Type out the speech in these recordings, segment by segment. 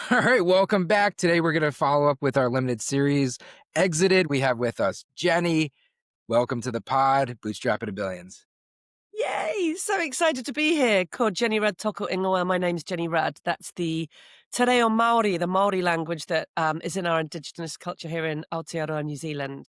All right, welcome back. Today we're going to follow up with our limited series, Exited. We have with us Jenny. Welcome to the pod, Bootstrapping to Billions. Yay! So excited to be here. Ko Jenny Rudd Toko Ingoa. My name's Jenny Rudd. That's the Te Reo Māori, the Māori language that is in our Indigenous culture here in Aotearoa, New Zealand.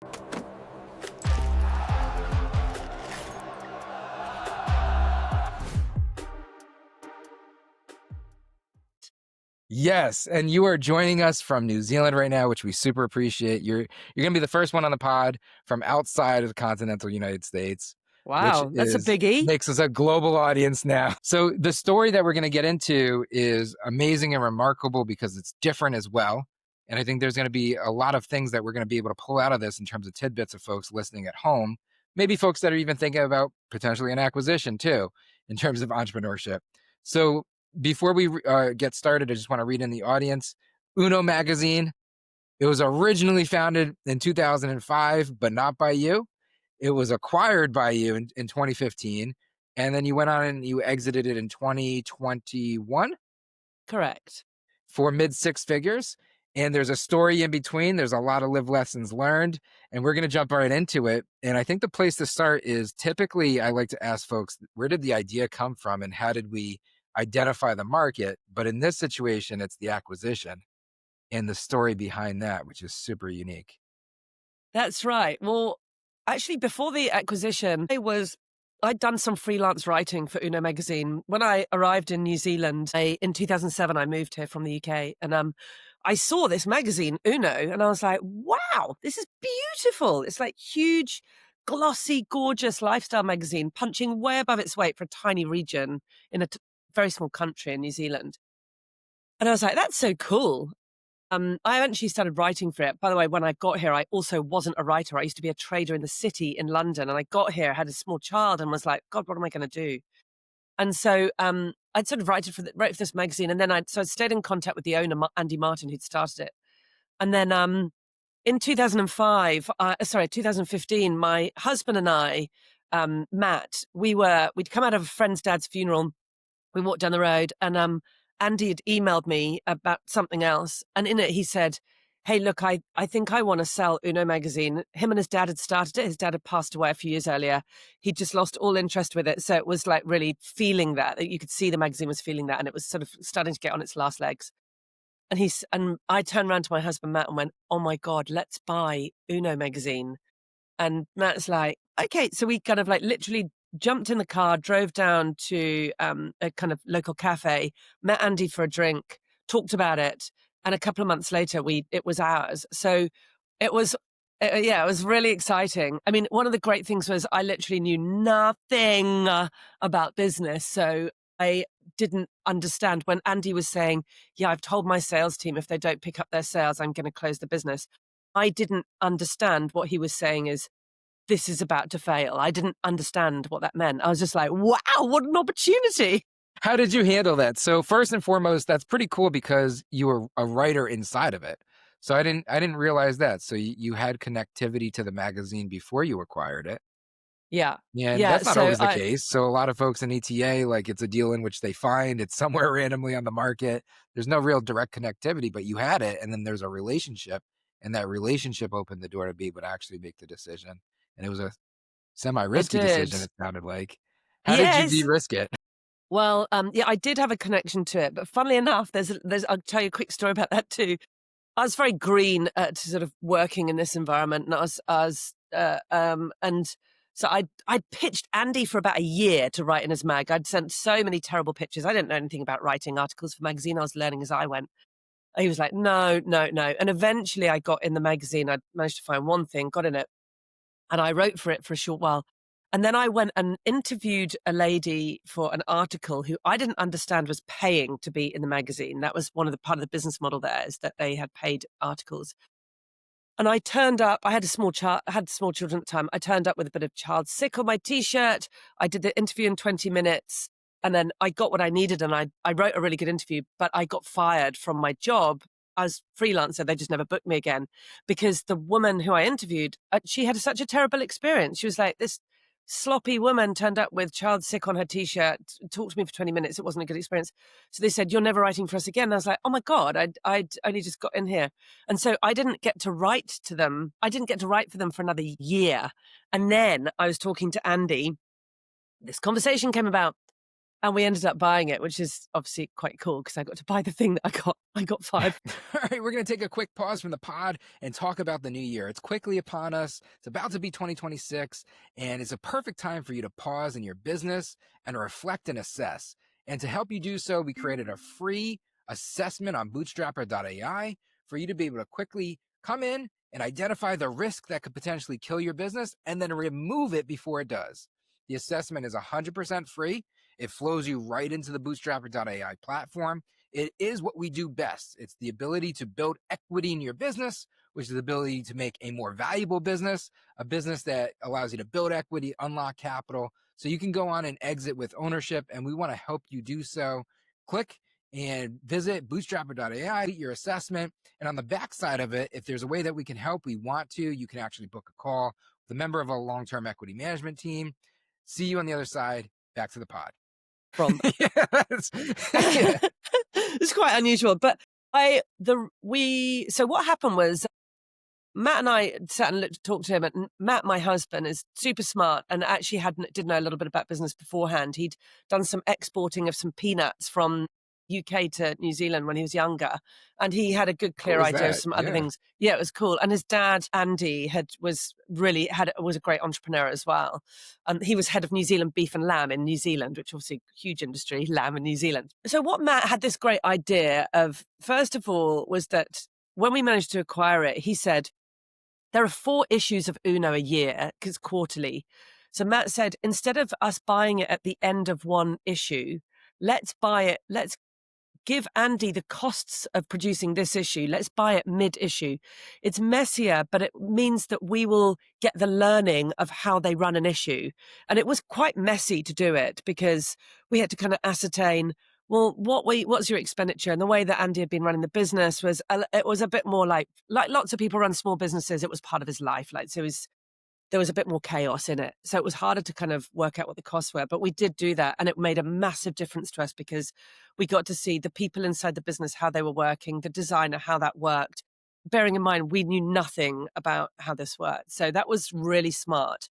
Yes, and you are joining us from New Zealand right now, which we super appreciate. You're going to be the first one on the pod from outside of the continental United States. Wow, that's a biggie. Makes us a global audience now. So the story that we're going to get into is amazing and remarkable because it's different as well. And I think there's going to be a lot of things that we're going to be able to pull out of this in terms of tidbits of folks listening at home, maybe folks that are even thinking about potentially an acquisition too, in terms of entrepreneurship. So before we get started, I just want to read in the audience. Uno Magazine. It was originally founded in 2005, but not by you. It was acquired by you in 2015, and then you went on and you exited it in 2021? Correct. For mid six figures. And there's a story in between. There's a lot of live lessons learned, and we're going to jump right into it. And I think the place to start is typically I like to ask folks, where did the idea come from and how did we identify the market? But in this situation, it's the acquisition and the story behind that, which is super unique. That's right. Well, actually, before the acquisition, I'd done some freelance writing for Uno magazine. When I arrived in New Zealand in 2007, I moved here from the UK, and I saw this magazine, Uno, and I was like, wow, this is beautiful. It's like huge, glossy, gorgeous lifestyle magazine, punching way above its weight for a tiny region in a very small country in New Zealand. And I was like, that's so cool. I eventually started writing for it. By the way, when I got here, I also wasn't a writer. I used to be a trader in the city in London. And I got here, had a small child, and was like, God, what am I going to do? And so I'd sort of wrote for this magazine. And then I stayed in contact with the owner, Andy Martin, who'd started it. And then in 2015, my husband and I, Matt, we'd come out of a friend's dad's funeral. We walked down the road, and Andy had emailed me about something else. And in it, he said, hey, look, I think I want to sell Uno magazine. Him and his dad had started it. His dad had passed away a few years earlier. He just lost all interest with it. So it was like really feeling that you could see the magazine was feeling that. And it was sort of starting to get on its last legs. And I turned around to my husband, Matt, and went, oh my God, let's buy Uno magazine. And Matt's like, okay. So we kind of like literally jumped in the car, drove down to a kind of local cafe, met Andy for a drink, talked about it. And a couple of months later, it was ours. So it was, it was really exciting. I mean, one of the great things was I literally knew nothing about business. So I didn't understand when Andy was saying, yeah, I've told my sales team if they don't pick up their sales, I'm going to close the business. I didn't understand what he was saying is, this is about to fail. I didn't understand what that meant. I was just like, wow, what an opportunity. How did you handle that? So first and foremost, that's pretty cool because you were a writer inside of it. So I didn't realize that. So you had connectivity to the magazine before you acquired it. Yeah. And that's not always the case. So a lot of folks in ETA, like it's a deal in which they find it's somewhere randomly on the market. There's no real direct connectivity, but you had it. And then there's a relationship, and that relationship opened the door to be able to actually make the decision. And it was a semi-risky decision, it sounded like. How did you de-risk it? Well, yeah, I did have a connection to it, but funnly enough, I'll tell you a quick story about that too. I was very green to sort of working in this environment, and so I pitched Andy for about a year to write in his mag. I'd sent so many terrible pitches. I didn't know anything about writing articles for magazine. I was learning as I went. He was like, no. And eventually I got in the magazine. I managed to find one thing, got in it, and I wrote for it for a short while. And then I went and interviewed a lady for an article who I didn't understand was paying to be in the magazine. That was part of the business model there, is that they had paid articles. And I turned up. I had small children at the time. I turned up with a bit of child sick on my T-shirt. I did the interview in 20 minutes. And then I got what I needed, and I wrote a really good interview, but I got fired from my job as freelancer. They just never booked me again because the woman who I interviewed, she had such a terrible experience. She was like, this sloppy woman turned up with child sick on her t-shirt, talked to me for 20 minutes. It wasn't a good experience. So they said, "You're never writing for us again." And I was like, oh my God, I'd only just got in here. And so I didn't get to write to them. I didn't get to write for them for another year. And then I was talking to Andy. This conversation came about. And we ended up buying it, which is obviously quite cool because I got to buy the thing that I got fired. All right, we're going to take a quick pause from the pod and talk about the new year. It's quickly upon us. It's about to be 2026, and it's a perfect time for you to pause in your business and reflect and assess. And to help you do so, we created a free assessment on bootstrapper.ai for you to be able to quickly come in and identify the risk that could potentially kill your business and then remove it before it does. The assessment is 100% free. It flows you right into the bootstrapper.ai platform. It is what we do best. It's the ability to build equity in your business, which is the ability to make a more valuable business, a business that allows you to build equity, unlock capital, so you can go on and exit with ownership. And we want to help you do so. Click and visit bootstrapper.ai, get your assessment. And on the back side of it, if there's a way that we can help, we want to, you can actually book a call with a member of a long-term equity management team. See you on the other side. Back to the pod. From Yes. Yeah. it's quite unusual, but so what happened was Matt and I sat and talked to him, and Matt, my husband, is super smart and actually did know a little bit about business beforehand. He'd done some exporting of some peanuts from UK to New Zealand when he was younger, and he had a good, clear What was idea of that? some other Yeah. things. Yeah, it was cool. And his dad, Andy, was a great entrepreneur as well. He was head of New Zealand beef and lamb in New Zealand, which obviously huge industry, lamb in New Zealand. So what Matt had this great idea of, first of all, was that when we managed to acquire it, he said, there are 4 issues of Uno a year because quarterly. So Matt said, instead of us buying it at the end of one issue, let's give Andy the costs of producing this issue. Let's buy it mid-issue. It's messier, but it means that we will get the learning of how they run an issue. And it was quite messy to do it because we had to kind of ascertain, well, what's your expenditure? And the way that Andy had been running the business was a bit more like lots of people run small businesses. It was part of his life. There was a bit more chaos in it. So it was harder to kind of work out what the costs were, but we did do that. And it made a massive difference to us because we got to see the people inside the business, how they were working, the designer, how that worked. Bearing in mind, we knew nothing about how this worked. So that was really smart.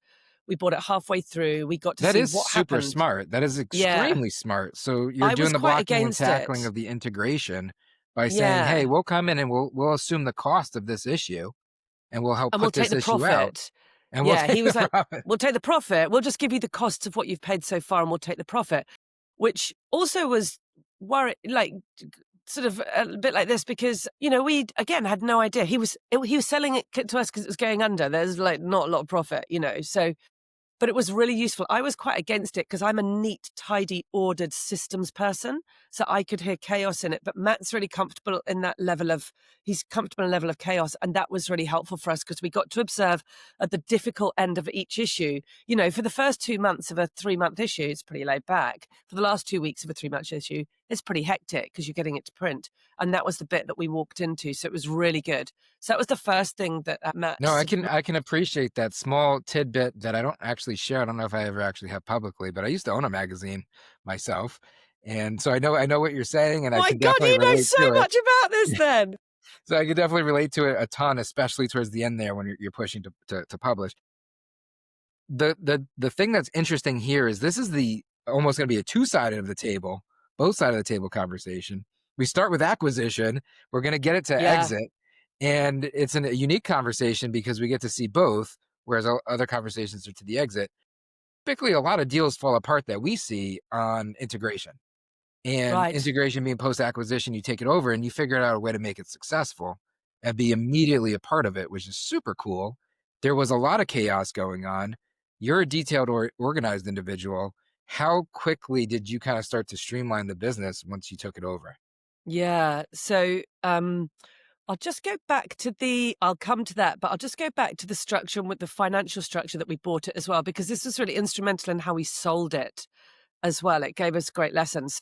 We bought it halfway through. We got to That see is what super happened. smart. That is Yeah. extremely smart. So you're I was doing the quite blocking and against tackling it. of the integration by saying, Yeah. hey, we'll come in and we'll assume the cost of this issue and we'll help And we'll put take this the issue out. profit. And we'll Yeah, take he was the like, profit. we'll take the profit. We'll just give you the costs of what you've paid so far and we'll take the profit, which also was sort of a bit like this because, we, again, had no idea. He was selling it to us because it was going under. There's not a lot of profit, so... But it was really useful. I was quite against it because I'm a neat, tidy, ordered systems person. So I could hear chaos in it. But Matt's really comfortable in that he's comfortable in a level of chaos. And that was really helpful for us because we got to observe at the difficult end of each issue. For the first 2 months of a 3-month issue, it's pretty laid back. For the last 2 weeks of a 3-month issue, it's pretty hectic because you're getting it to print. And that was the bit that we walked into. So it was really good. So that was the first thing that Matt... No, I can appreciate that small tidbit that I don't actually share. I don't know if I ever actually have publicly, but I used to own a magazine myself. And so I know what you're saying, and I My can God, definitely you know relate so to it. much about this then. So I can definitely relate to it a ton, especially towards the end there when you're pushing to publish. The thing that's interesting here is this is almost going to be a two-sided of the table, both sides of the table conversation. We start with acquisition. We're going to get it to exit. And it's a unique conversation because we get to see both, whereas other conversations are to the exit. Typically, a lot of deals fall apart that we see on integration. And Right. integration being post-acquisition, you take it over and you figure out a way to make it successful and be immediately a part of it, which is super cool. There was a lot of chaos going on. You're a detailed or organized individual. How quickly did you kind of start to streamline the business once you took it over? Yeah. So I'll just go back to I'll come to that, but I'll just go back to the structure and with the financial structure that we bought it as well, because this was really instrumental in how we sold it as well. It gave us great lessons.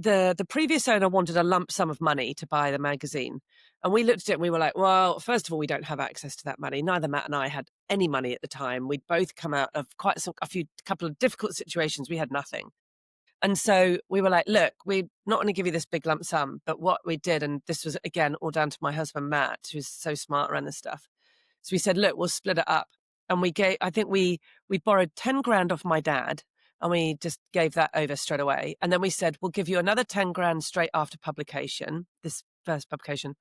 the previous owner wanted a lump sum of money to buy the magazine. And we looked at it and we were like, well, first of all, we don't have access to that money. Neither Matt and I had any money at the time. We'd both come out of couple of difficult situations. We had nothing. And so we were like, look, we're not going to give you this big lump sum. But what we did, and this was again all down to my husband, Matt, who's so smart around this stuff. So we said, look, we'll split it up. And I think we borrowed 10 grand off my dad and we just gave that over straight away. And then we said, we'll give you another 10 grand straight after publication, this first publication.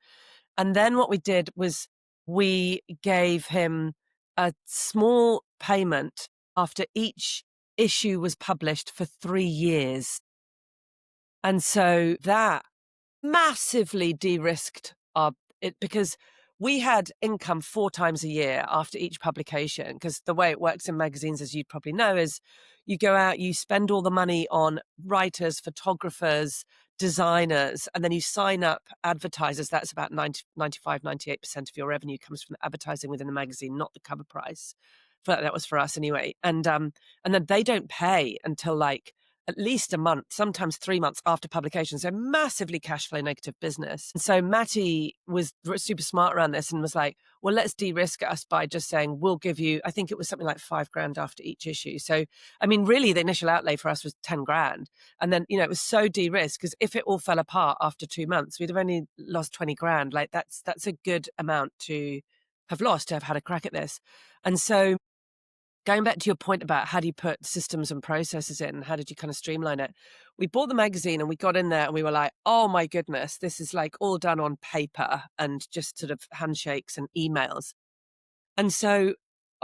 And then what we did was we gave him a small payment after each issue was published for 3 years. And so that massively de-risked it, because we had income 4 times a year after each publication. Because the way it works in magazines, as you probably know, is you go out, you spend all the money on writers, photographers, designers, and then you sign up advertisers. That's about 95, 98% of your revenue comes from the advertising within the magazine, not the cover price. That was for us anyway. And then they don't pay until like at least a month, sometimes 3 months after publication. So massively cash flow negative business. And so Matty was super smart around this and was like, well, let's de-risk us by just saying, we'll give you, I think it was something like 5 grand after each issue. So, I mean, really the initial outlay for us was 10 grand. And then, it was so de-risked because if it all fell apart after 2 months, we'd have only lost 20 grand. Like that's a good amount to have lost to have had a crack at this. And so going back to your point about how do you put systems and processes in, how did you kind of streamline it? We bought the magazine and we got in there and we were like, oh my goodness, this is like all done on paper and just sort of handshakes and emails. And so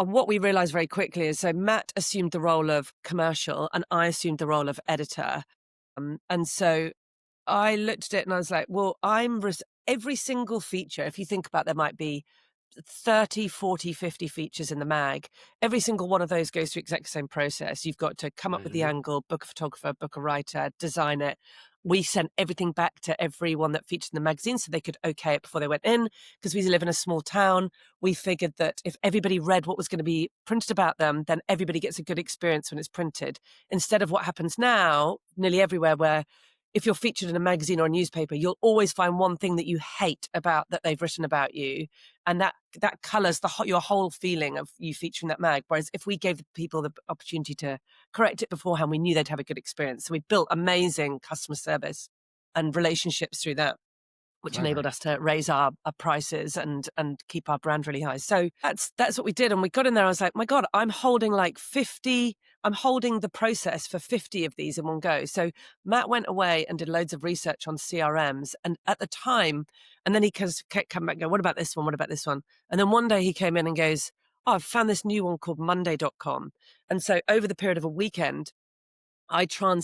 what we realized very quickly is, so Matt assumed the role of commercial and I assumed the role of editor. And so I looked at it and I was like, well, every single feature, if you think about, there might be 30, 40, 50 features in the mag. Every single one of those goes through exactly the same process. You've got to come up with the angle, book a photographer, book a writer, design it. We sent everything back to everyone that featured in the magazine so they could okay it before they went in. Because we live in a small town, we figured that if everybody read what was going to be printed about them, then everybody gets a good experience when it's printed. Instead of what happens now, nearly everywhere, where if you're featured in a magazine or a newspaper, you'll always find one thing that you hate about that they've written about you. And that colors your whole feeling of you featuring that mag. Whereas if we gave the people the opportunity to correct it beforehand, we knew they'd have a good experience. So we built amazing customer service and relationships through that, which enabled us to raise our prices and keep our brand really high. So that's what we did. And we got in there. I was like, my God, I'm holding the process for 50 of these in one go. So Matt went away and did loads of research on CRMs. And at the time, and then he kept coming back and go, what about this one? What about this one? And then one day he came in and goes, oh, I've found this new one called Monday.com. And so over the period of a weekend, I kind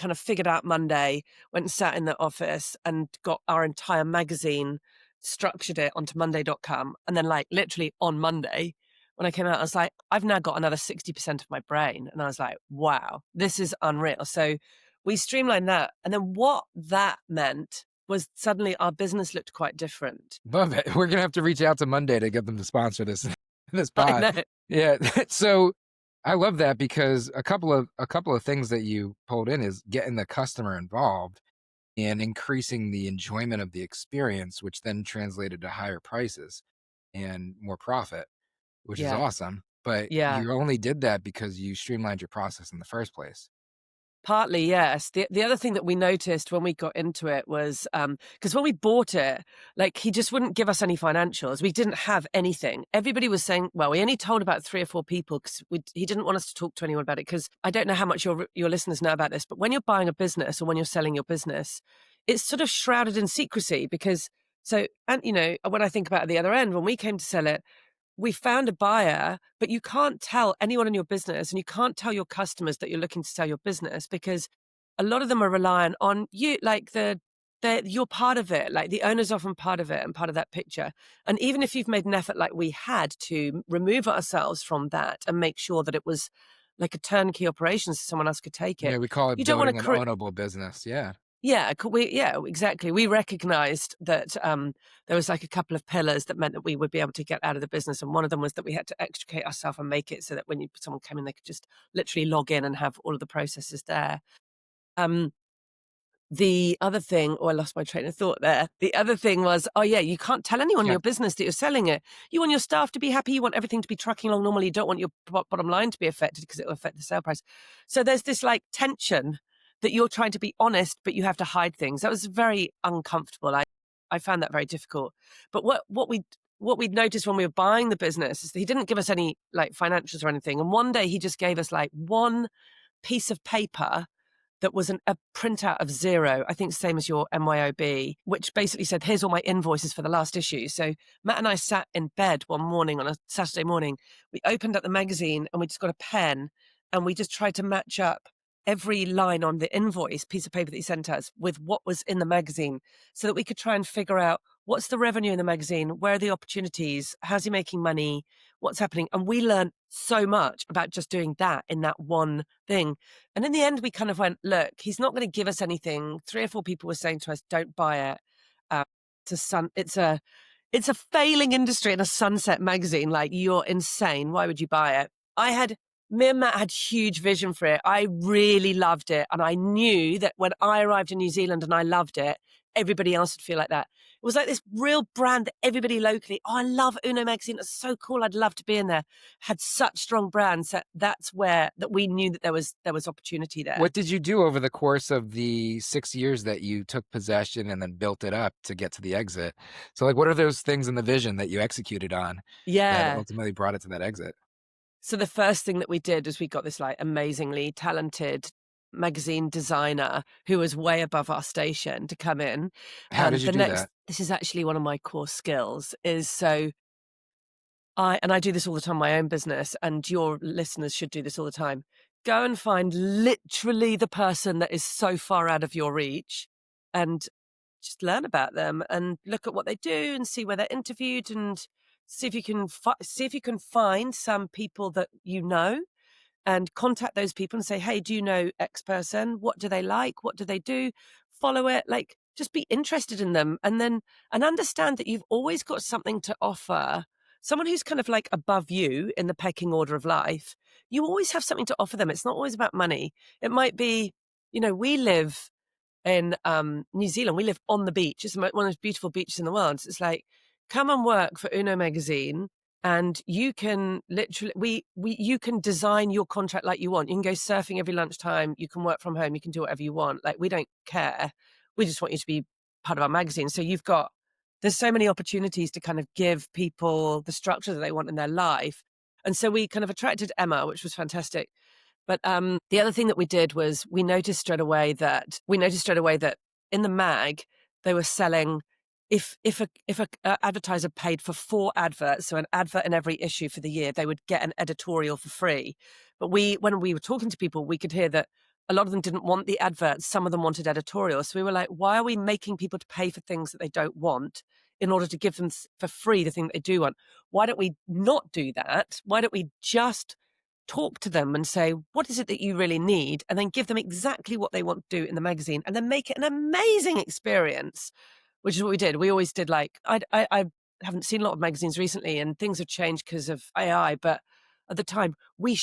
of figured out Monday, went and sat in the office and got our entire magazine, structured it onto Monday.com. And then like literally on Monday, when I came out, I was like, I've now got another 60% of my brain. And I was like, wow, this is unreal. So we streamlined that. And then what that meant was suddenly our business looked quite different. Love it. We're going to have to reach out to Monday to get them to sponsor this pod. I know. Yeah. So I love that because a couple of things that you pulled in is getting the customer involved and increasing the enjoyment of the experience, which then translated to higher prices and more profit, which is awesome. But you only did that because you streamlined your process in the first place. Partly, yes. The other thing that we noticed when we got into it was, because when we bought it, like he just wouldn't give us any financials. We didn't have anything. Everybody was saying, well, we only told about 3 or 4 people because he didn't want us to talk to anyone about it. Because I don't know how much your listeners know about this, but when you're buying a business or when you're selling your business, it's sort of shrouded in secrecy because, when I think about it at the other end, when we came to sell it, we found a buyer, but you can't tell anyone in your business and you can't tell your customers that you're looking to sell your business because a lot of them are reliant on you, like you're part of it, like the owner's often part of it and part of that picture. And even if you've made an effort like we had to remove ourselves from that and make sure that it was like a turnkey operation so someone else could take it. Yeah, we call it you don't building want an ownable business. Yeah. Yeah, exactly. We recognized that there was like a couple of pillars that meant that we would be able to get out of the business. And one of them was that we had to extricate ourselves and make it so that when someone came in, they could just literally log in and have all of the processes there. The other thing, I lost my train of thought there. The other thing was, oh yeah, you can't tell anyone in Yeah. your business that you're selling it. You want your staff to be happy. You want everything to be trucking along normally. You don't want your bottom line to be affected because it will affect the sale price. So there's this like tension that you're trying to be honest, but you have to hide things. That was very uncomfortable. I found that very difficult. But what we'd noticed when we were buying the business is that he didn't give us any like financials or anything. And one day he just gave us like one piece of paper that was a printout of Zero, I think same as your MYOB, which basically said, here's all my invoices for the last issue. So Matt and I sat in bed one morning on a Saturday morning. We opened up the magazine and we just got a pen and we just tried to match up every line on the invoice piece of paper that he sent us with what was in the magazine so that we could try and figure out what's the revenue in the magazine, where are the opportunities, how's he making money, what's happening. And we learned so much about just doing that in that one thing. And in the end, we kind of went, look, he's not going to give us anything. 3 or 4 people were saying to us, don't buy it. It's a failing industry and a sunset magazine. Like, you're insane. Why would you buy it? Me and Matt had huge vision for it. I really loved it. And I knew that when I arrived in New Zealand and I loved it, everybody else would feel like that. It was like this real brand that everybody locally, oh, I love Uno magazine. It's so cool. I'd love to be in there. Had such strong brands that we knew that there was opportunity there. What did you do over the course of the 6 years that you took possession and then built it up to get to the exit? So like, what are those things in the vision that you executed on that Yeah. ultimately brought it to that exit? So the first thing that we did is we got this like amazingly talented magazine designer who was way above our station to come in. How did you do that? This is actually one of my core skills is I do this all the time in my own business, and your listeners should do this all the time. Go and find literally the person that is so far out of your reach and just learn about them and look at what they do and see where they're interviewed and see if you can find some people that you know and contact those people and say, hey, do you know X person? What do they like? What do they do? Follow it. Like, just be interested in them and understand that you've always got something to offer. Someone who's kind of like above you in the pecking order of life, you always have something to offer them. It's not always about money. It might be, we live in New Zealand. We live on the beach. It's one of the most beautiful beaches in the world. So it's like, come and work for Uno magazine and you can literally, you can design your contract like you want. You can go surfing every lunchtime. You can work from home. You can do whatever you want. Like, we don't care. We just want you to be part of our magazine. So there's so many opportunities to kind of give people the structure that they want in their life. And so we kind of attracted Emma, which was fantastic. But the other thing that we did was we noticed straight away that in the mag, they were selling, if a advertiser paid for 4 adverts, so an advert in every issue for the year, they would get an editorial for free. But when we were talking to people, we could hear that a lot of them didn't want the adverts. Some of them wanted editorials. So we were like, why are we making people to pay for things that they don't want in order to give them for free the thing that they do want? Why don't we not do that? Why don't we just talk to them and say, what is it that you really need? And then give them exactly what they want to do in the magazine and then make it an amazing experience, which is what we did. We always did I haven't seen a lot of magazines recently and things have changed because of AI, but at the time we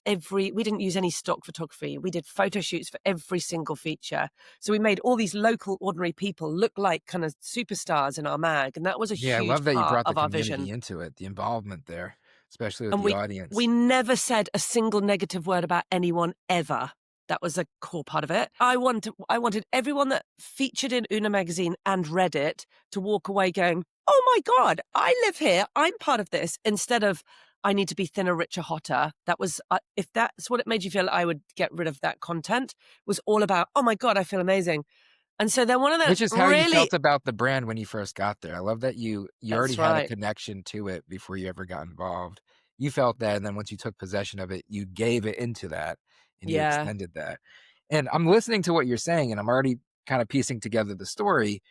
didn't use any stock photography. We did photo shoots for every single feature. So we made all these local ordinary people look like kind of superstars in our mag. And that was a Yeah, I huge love that you part brought the of our community vision. into it, the involvement there, especially with And the we audience. never said a single negative word about anyone ever. That was a core part of it. I wanted everyone that featured in Una magazine and read it to walk away going, oh my God, I live here. I'm part of this. Instead of, I need to be thinner, richer, hotter. That was, if that's what it made you feel, I would get rid of that content. It was all about, oh my God, I feel amazing. And so then one of the Which is how you really, felt about the brand when you first got there. I love that you already that's had a right. connection to it before you ever got involved. You felt that, and then once you took possession of it, you gave it into that, and you Yeah. extended that. And I'm listening to what you're saying, and I'm already kind of piecing together the story.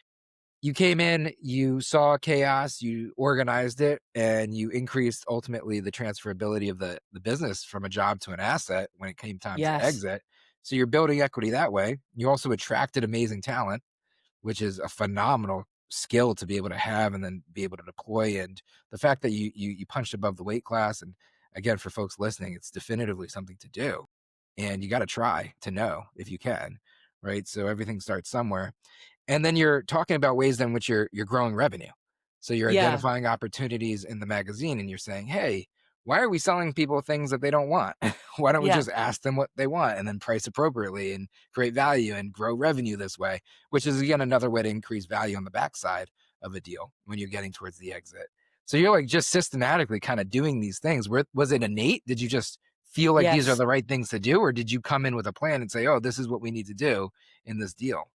You came in, you saw chaos, you organized it, and you increased ultimately the transferability of the business from a job to an asset when it came time to Yes. exit. So you're building equity that way. You also attracted amazing talent, which is a phenomenal skill to be able to have and then be able to deploy. And the fact that you punched above the weight class, and again, for folks listening, it's definitively something to do. And you got to try to know if you can. right? So everything starts somewhere. And then you're talking about ways in which you're growing revenue. So you're Yeah. identifying opportunities in the magazine and you're saying, hey, why are we selling people things that they don't want? Why don't we Yeah. just ask them what they want and then price appropriately and create value and grow revenue this way, which is again another way to increase value on the backside of a deal when you're getting towards the exit. So you're like just systematically kind of doing these things. Was it innate? Did you just feel like these are Yes. the right things to do? Or did you come in with a plan and say, oh, this is what we need to do in this deal?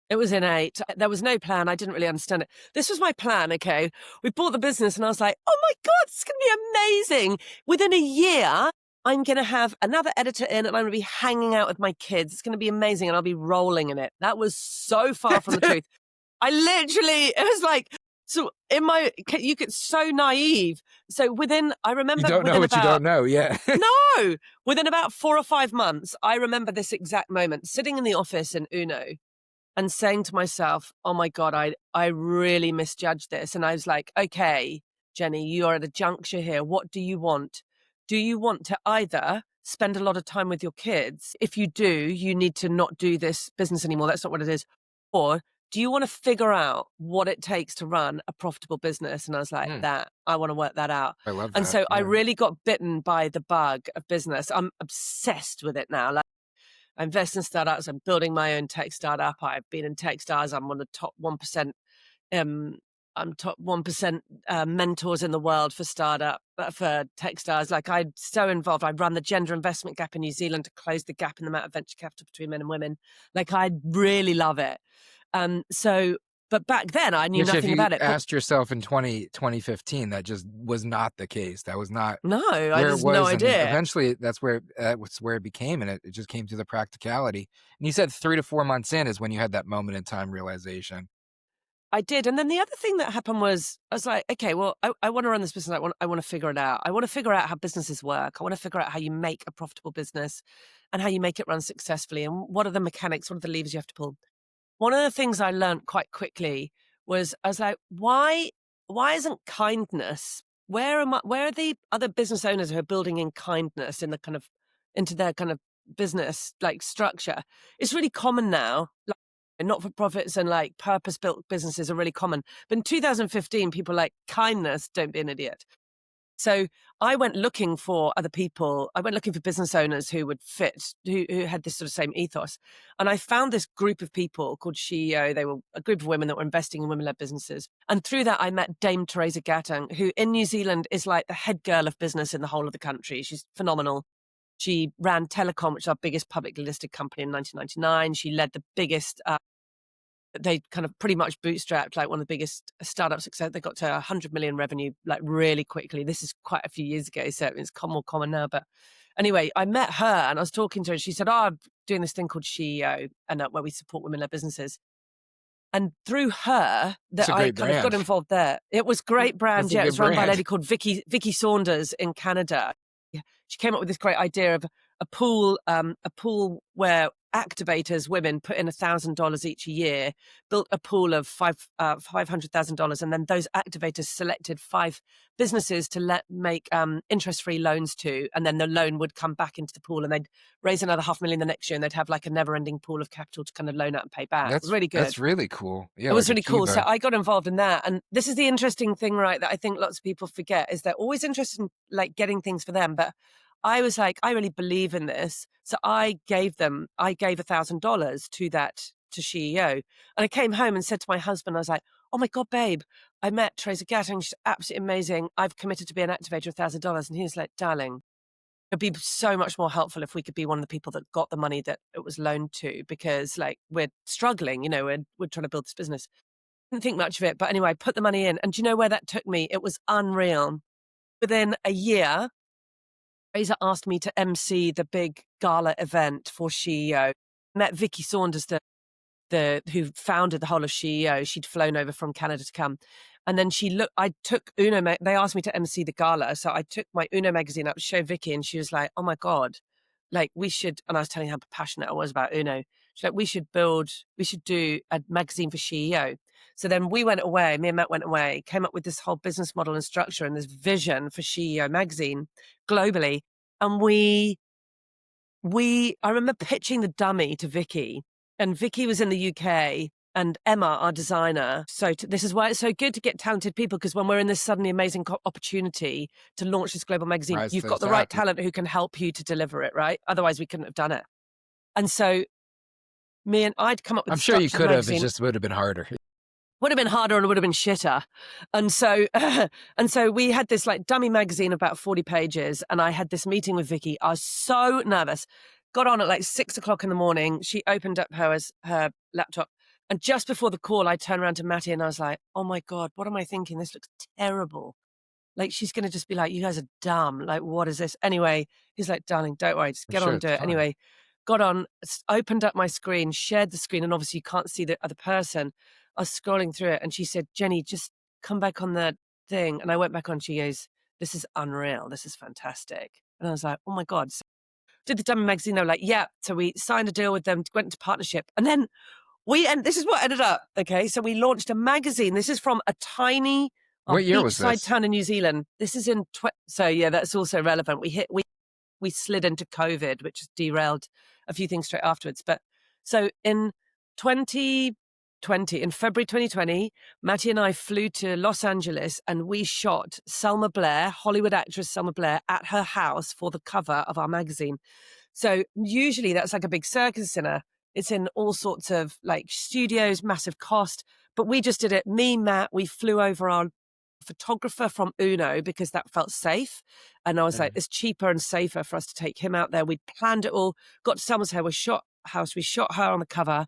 It was innate. There was no plan. I didn't really understand it. This was my plan, okay? We bought the business and I was like, oh my God, it's going to be amazing. Within a year, I'm going to have another editor in and I'm going to be hanging out with my kids. It's going to be amazing and I'll be rolling in it. That was so far from the truth. I literally, it was like, so you get so naive. So I remember. You don't know what you don't know. Yeah. No, within about 4 or 5 months, I remember this exact moment sitting in the office in Uno and saying to myself, oh my God, I really misjudged this. And I was like, okay, Jenny, you are at a juncture here. What do you want? Do you want to either spend a lot of time with your kids? If you do, you need to not do this business anymore. That's not what it is. Or do you want to figure out what it takes to run a profitable business? And I was like, I want to work that out. I love And that. so I Yeah. really got bitten by the bug of business. I'm obsessed with it now. Like, I invest in startups. I'm building my own tech startup. I've been in tech stars. I'm one of the top 1%. I'm top 1% mentors in the world for for tech stars. Like, I'm so involved. I run the gender investment gap in New Zealand to close the gap in the amount of venture capital between men and women. Like, I really love it. But back then I knew Which if nothing you about it. But asked yourself in 2015, that just was not the case. That was not no, I where it just no was. And idea. eventually that's where it became. And it just came to the practicality. And you said 3 to 4 months in is when you had that moment in time realization. I did. And then the other thing that happened was I was like, okay, well, I want to run this business. I want to figure it out. I want to figure out how businesses work. I want to figure out how you make a profitable business and how you make it run successfully. And what are the mechanics? What are the levers you have to pull? One of the things I learned quite quickly was I was like, why isn't kindness? Where are the other business owners who are building in kindness in the kind of into their kind of business like structure? It's really common now. Like, not-for-profits and like purpose-built businesses are really common. But in 2015, people like kindness, don't be an idiot. So I went looking for other people. I went looking for business owners who would fit, who had this sort of same ethos. And I found this group of people called SheEO. They were a group of women that were investing in women-led businesses. And through that, I met Dame Teresa Gattung, who in New Zealand is like the head girl of business in the whole of the country. She's phenomenal. She ran Telecom, which is our biggest publicly listed company in 1999. She led the biggest they kind of pretty much bootstrapped like one of the biggest startup success. They got to 100 million revenue like really quickly. This is quite a few years ago, so it's more common now. But anyway, I met her and I was talking to her and she said, I'm doing this thing called SheEO and where we support women-led busineses. And through her, that I kind of got involved there. It was great brand. Yeah, it was run by a lady called Vicky Saunders in Canada. Yeah, she came up with this great idea of a pool where activators, women, put in $1,000 each a year, built a pool of $500,000, and then those activators selected 5 businesses to make interest-free loans to, and then the loan would come back into the pool, and they'd raise another $500,000 the next year, and they'd have like a never-ending pool of capital to kind of loan out and pay back. It was really good. That's really cool. Yeah, it was really cool. So I got involved in that, and this is the interesting thing, right? That I think lots of people forget is they're always interested in like getting things for them, but I was like, I really believe in this. So I gave $1,000 to SheEO. And I came home and said to my husband, I was like, oh my God, babe, I met Teresa Gattung. She's absolutely amazing. I've committed to be an activator of $1,000. And he was like, darling, it'd be so much more helpful if we could be one of the people that got the money that it was loaned to, because like we're struggling, we're trying to build this business. Didn't think much of it. But anyway, I put the money in. And do you know where that took me? It was unreal. Within a year, Teresa asked me to MC the big gala event for SheEO. Met Vicky Saunders, who founded the whole of SheEO. She'd flown over from Canada to come. And then I took Uno, they asked me to MC the gala. So I took my Uno magazine up to show Vicky and she was like, oh my God, like we should, and I was telling her how passionate I was about Uno. She's like, we should do a magazine for SheEO. So then me and Matt went away, came up with this whole business model and structure and this vision for SheEO magazine globally. And I remember pitching the dummy to Vicky and Vicky was in the UK, and Emma, our designer. So this is why it's so good to get talented people, because when we're in this suddenly amazing opportunity to launch this global magazine, Rise you've to got the the right top. talent who can help you to deliver it, right? Otherwise, we couldn't have done it. And so I'd come up with I'm sure you structured could have. It magazine. just would have been harder. Would have been harder and it would have been shitter. And so we had this like dummy magazine of about 40 pages. And I had this meeting with Vicky. I was so nervous. Got on at like 6 o'clock in the morning. She opened up her laptop. And just before the call, I turned around to Matty and I was like, oh my God, what am I thinking? This looks terrible. Like, she's going to just be like, you guys are dumb. Like, what is this? Anyway, he's like, darling, don't worry. Just get on and do it. Anyway, got on, opened up my screen, shared the screen. And obviously you can't see the other person. I was scrolling through it and she said, Jenny, just come back on the thing. And I went back on. She goes, this is unreal. This is fantastic. And I was like, oh my God. So did the dummy magazine. They were like, yeah. So we signed a deal with them, went into partnership. And then this is what ended up. Okay. So we launched a magazine. This is from a tiny What year was beachside this? town in New Zealand. This is in, so yeah, that's also relevant. We slid into COVID, which has derailed a few things straight afterwards. But so in 2020, in February 2020, Matty and I flew to Los Angeles and we shot Selma Blair, Hollywood actress Selma Blair, at her house for the cover of our magazine. So usually that's like a big circus dinner. It's in all sorts of like studios, massive cost. But we just did it. Me, Matt, we flew over our photographer from Uno because that felt safe. And I was like, it's cheaper and safer for us to take him out there. We planned it all, got to Selma's house, we shot her on the cover.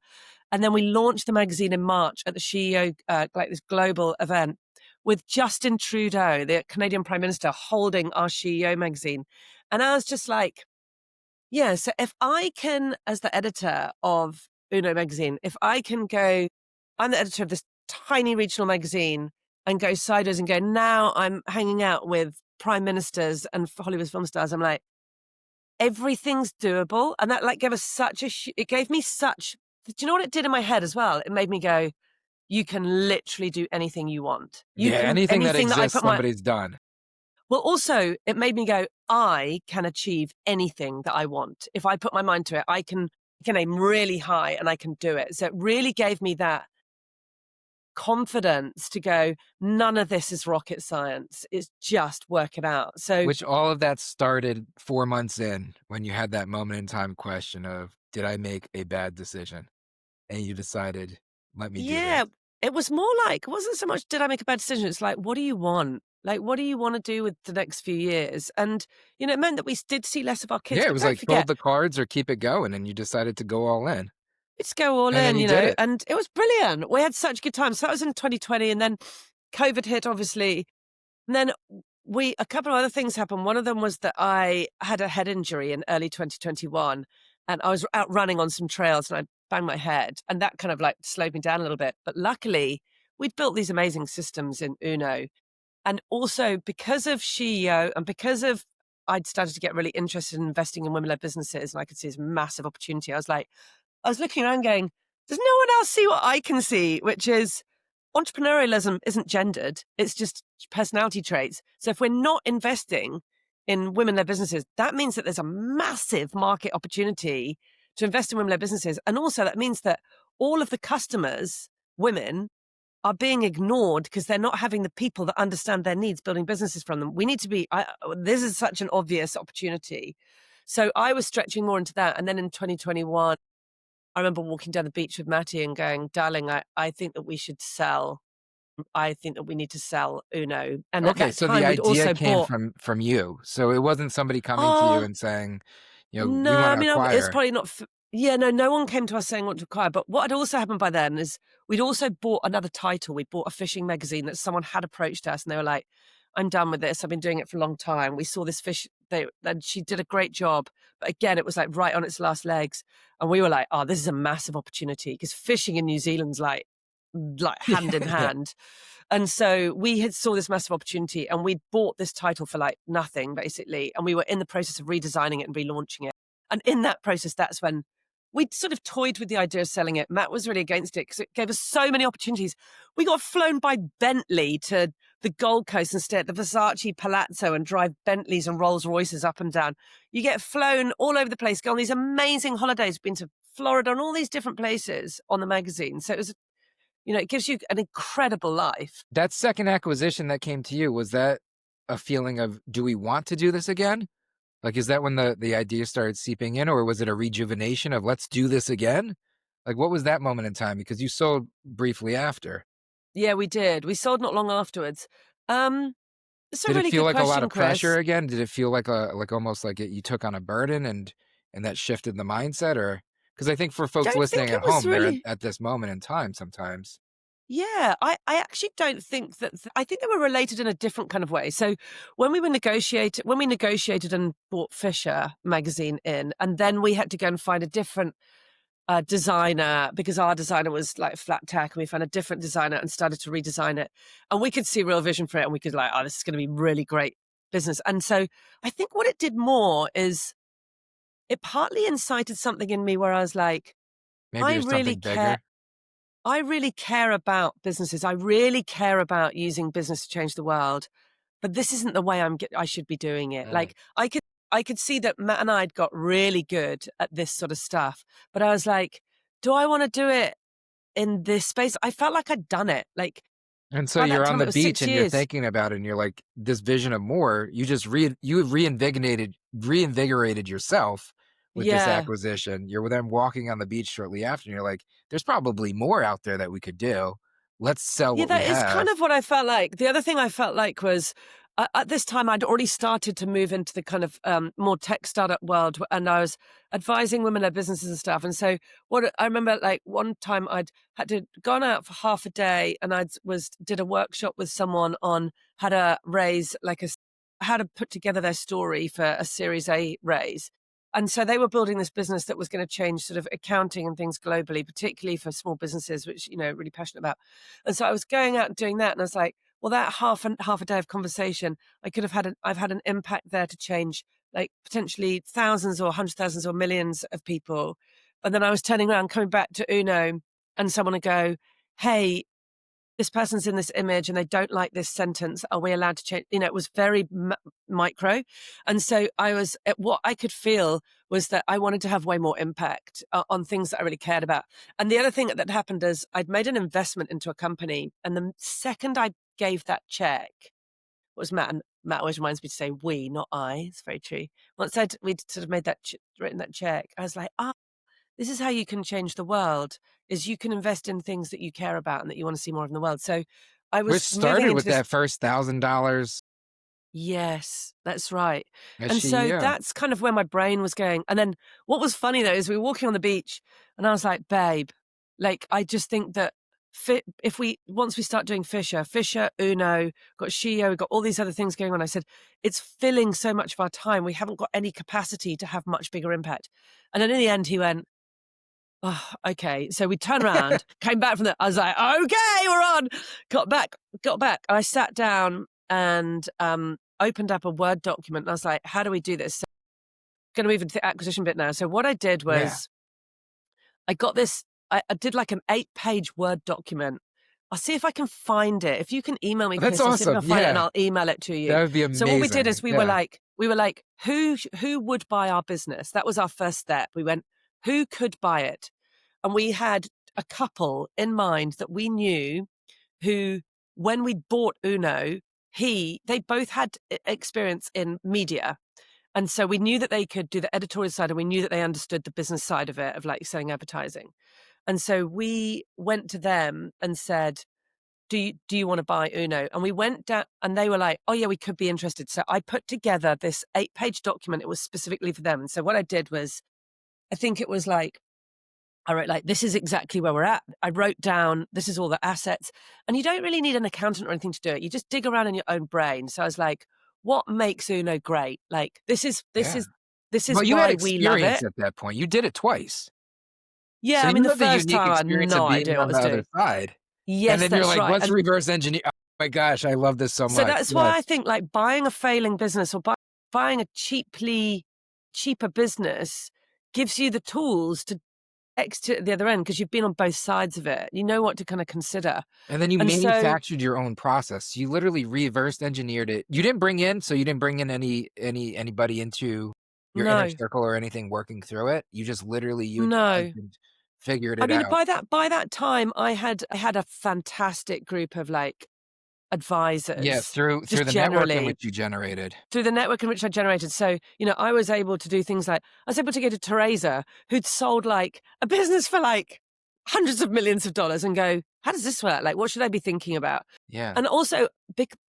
And then we launched the magazine in March at the SheEO, like this global event with Justin Trudeau, the Canadian Prime Minister, holding our SheEO magazine. And I was just like, yeah, so if I can, as the editor of Uno magazine, if I can go, I'm the editor of this tiny regional magazine and go sideways and go, now I'm hanging out with prime ministers and Hollywood film stars. I'm like, everything's doable. And that like gave us it gave me such, do you know what it did in my head as well? It made me go, you can literally do anything you want. Anything that exists, somebody's done. Well, also, it made me go, I can achieve anything that I want. If I put my mind to it, I can aim really high and I can do it. So it really gave me that confidence to go, none of this is rocket science. It's just work it out. So, which all of that started 4 months in when you had that moment in time question of, did I make a bad decision? And you decided, let me do this. It was more like, it wasn't so much, did I make a bad decision? It's like, what do you want? Like, what do you want to do with the next few years? And, it meant that we did see less of our kids. Yeah, it was like, fold the cards or keep it going. And you decided to go all in. Let's go all in, and it was brilliant. We had such good times. So that was in 2020. And then COVID hit, obviously. And then a couple of other things happened. One of them was that I had a head injury in early 2021. And I was out running on some trails and I banged my head. And that kind of like slowed me down a little bit. But luckily, we'd built these amazing systems in Uno. And also because of SheEO and because of I'd started to get really interested in investing in women-led businesses and I could see this massive opportunity. I was looking around going, does no one else see what I can see? Which is entrepreneurialism isn't gendered. It's just personality traits. So if we're not investing in women-led businesses, that means that there's a massive market opportunity to invest in women-led businesses. And also that means that all of the customers, women, are being ignored because they're not having the people that understand their needs building businesses from them. We need to be, this is such an obvious opportunity. So I was stretching more into that. And then in 2021, I remember walking down the beach with Matty and going, darling, I think that we should sell. I think that we need to sell Uno. And okay, so the idea came from you. So it wasn't somebody coming to you and saying, we want to acquire. It's probably not. No one came to us saying what to acquire. But what had also happened by then is we'd also bought another title. We bought a fishing magazine that someone had approached us and they were like, I'm done with this. I've been doing it for a long time. We saw this fish, and she did a great job. But again, it was like right on its last legs. And we were like, oh, this is a massive opportunity because fishing in New Zealand's like hand in hand. And so we saw this massive opportunity and we bought this title for like nothing, basically. And we were in the process of redesigning it and relaunching it. And in that process, that's when we sort of toyed with the idea of selling it. Matt was really against it because it gave us so many opportunities. We got flown by Bentley to the Gold Coast and stay at the Versace Palazzo and drive Bentleys and Rolls Royces up and down. You get flown all over the place, go on these amazing holidays. We've been to Florida and all these different places on the magazine. So it was, it gives you an incredible life. That second acquisition that came to you, was that a feeling of, do we want to do this again? Like, is that when the idea started seeping in, or was it a rejuvenation of let's do this again? Like, what was that moment in time? Because you sold briefly after. Yeah, we did. We sold not long afterwards. It's a Did it really feel good like a lot question, of pressure Chris. again? Did it feel like almost like you took on a burden and that shifted the mindset? Or because I think for folks Don't listening think at it was home, they're really. at this moment in time sometimes. Yeah, I actually don't think that. I think they were related in a different kind of way. So when we negotiated and bought Fisher magazine in, and then we had to go and find a different designer because our designer was like flat tack, and we found a different designer and started to redesign it. And we could see real vision for it, and we could like, oh, this is going to be really great business. And so I think what it did more is it partly incited something in me where I was like, Maybe I there's really something care. bigger. I really care about businesses. I really care about using business to change the world. But this isn't the way I should be doing it. Mm. Like I could see that Matt and I'd got really good at this sort of stuff, but I was like, do I want to do it in this space? I felt like I'd done it. Like And so by that you're on time, it the was beach 6 and you're years. thinking about it and you're like, this vision of more, you have reinvigorated yourself with this Yeah. acquisition. You're then walking on the beach shortly after and you're like, there's probably more out there that we could do. Let's sell Yeah, what we that is kind have. of what I felt like. The other thing I felt like was at this time I'd already started to move into the kind of more tech startup world, and I was advising women-led businesses and stuff. And so what I remember, like one time I'd had to gone out for half a day, and did a workshop with someone on how to raise how to put together their story for a Series A raise. And so they were building this business that was going to change sort of accounting and things globally, particularly for small businesses, which really passionate about. And so I was going out and doing that, and I was like, well, that half a day of conversation, I've had an impact there to change like potentially thousands or hundreds of thousands or millions of people. And then I was turning around, coming back to Uno, and someone would go, hey, this person's in this image and they don't like this sentence. Are we allowed to change? It was very micro. And so what I could feel was that I wanted to have way more impact on things that I really cared about. And the other thing that happened is I'd made an investment into a company. And the second I gave that check, was Matt, and Matt always reminds me to say we, not I. It's very true. Once we'd sort of made written that check, I was like, this is how you can change the world, is you can invest in things that you care about and that you want to see more of in the world. So I Which was moving started into with this. that first $1,000 Yes, that's right. as And so SheEO. that's kind of where my brain was going. And then what was funny though is we were walking on the beach and I was like, babe, like I just think that once we start doing Fisher, Uno, got SheEO, we've got all these other things going on. I said, it's filling so much of our time. We haven't got any capacity to have much bigger impact. And then in the end he went, oh, okay. So we turned around, came back from that. I was like, okay, we're on. Got back. I sat down and opened up a Word document. And I was like, how do we do this? So going to move into the acquisition bit now. So what I did Yeah. was I got this, I did like an 8-page Word document. I'll see if I can find it. If you can email me, That's Chris, I'll see if I awesome. can find it and Yeah. I'll email it to you. That would be So what we did amazing. is we were Yeah. like, who would buy our business? That was our first step. We went, who could buy it? And we had a couple in mind that we knew who, when we bought Uno, they both had experience in media. And so we knew that they could do the editorial side and we knew that they understood the business side of it, of like selling advertising. And so we went to them and said, do you want to buy Uno? And we went down and they were like, oh yeah, we could be interested. So I put together this 8-page document. It was specifically for them. And so what I did was, I think it was like, I wrote like, this is exactly where we're at. I wrote down, this is all the assets. And you don't really need an accountant or anything to do it. You just dig around in your own brain. So I was like, what makes Uno great? Like, this is Yeah. Well, you had why we love experience it. at that point. You did it twice. Yeah, So I you mean, the have the first unique time I had experience of no being idea what I on was the other doing. side. And Yes, then you're that's like, right. let's And reverse engineer. Oh my gosh, I love this so so much. that's why I Yes. think like buying a failing business or buying a cheaper business gives you the tools to exit at the other end because you've been on both sides of it. You know what to kind of consider. And then you And so, manufactured your own process. You literally reverse engineered it. You didn't bring in, so you didn't bring in anybody into your inner No, circle or anything working through it. You just literally, you and your no. husband figured I it mean, out. by that time, I had a fantastic group of like Yeah, advisors, through just the network in generally which you generated. through the network in which I generated. So, I was able to do things like I was able to go to Teresa, who'd sold like a business for like hundreds of millions of dollars, and go, how does this work? Like, what should I be thinking about? Yeah. And also,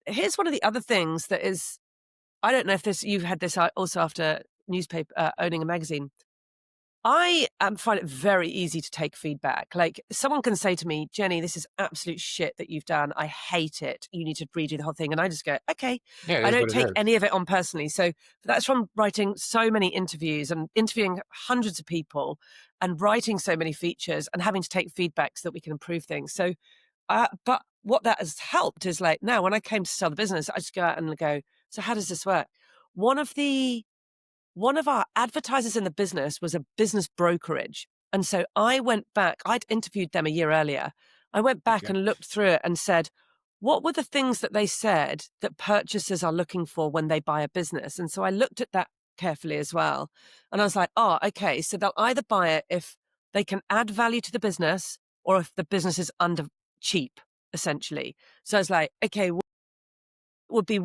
here's one of the other things that is, I don't know if you've had this also after newspaper owning a magazine. I find it very easy to take feedback. Like someone can say to me, Jenny, this is absolute shit that you've done. I hate it. You need to redo the whole thing. And I just go, okay. Yeah, it I is don't what it take is. any of it on personally. So that's from writing so many interviews and interviewing hundreds of people and writing so many features and having to take feedback so that we can improve things. So, but what that has helped is like now when I came to sell the business, I just go out and go, so how does this work? One of the one of our advertisers in the business was a business brokerage. And so I went back, I'd interviewed them a year earlier. I went back Okay. and looked through it and said, what were the things that they said that purchasers are looking for when they buy a business? And so I looked at that carefully as well. And I was like, oh, okay. So they'll either buy it if they can add value to the business or if the business is under cheap, essentially. So I was like, okay, would be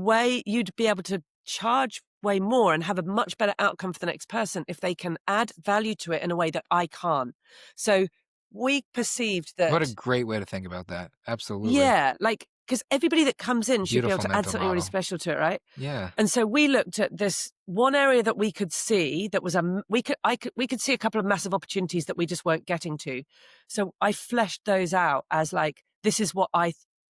you'd be able to charge way more and have a much better outcome for the next person if they can add value to it in a way that I can't. So we perceived What a that, great way to think about that. Absolutely. yeah, like, because everybody that comes in should be able Beautiful to add mental something really model. special to it, right? Yeah. And so we looked at this one area that we could see that was we could see a couple of massive opportunities that we just weren't getting to. So I fleshed those out as like, this is what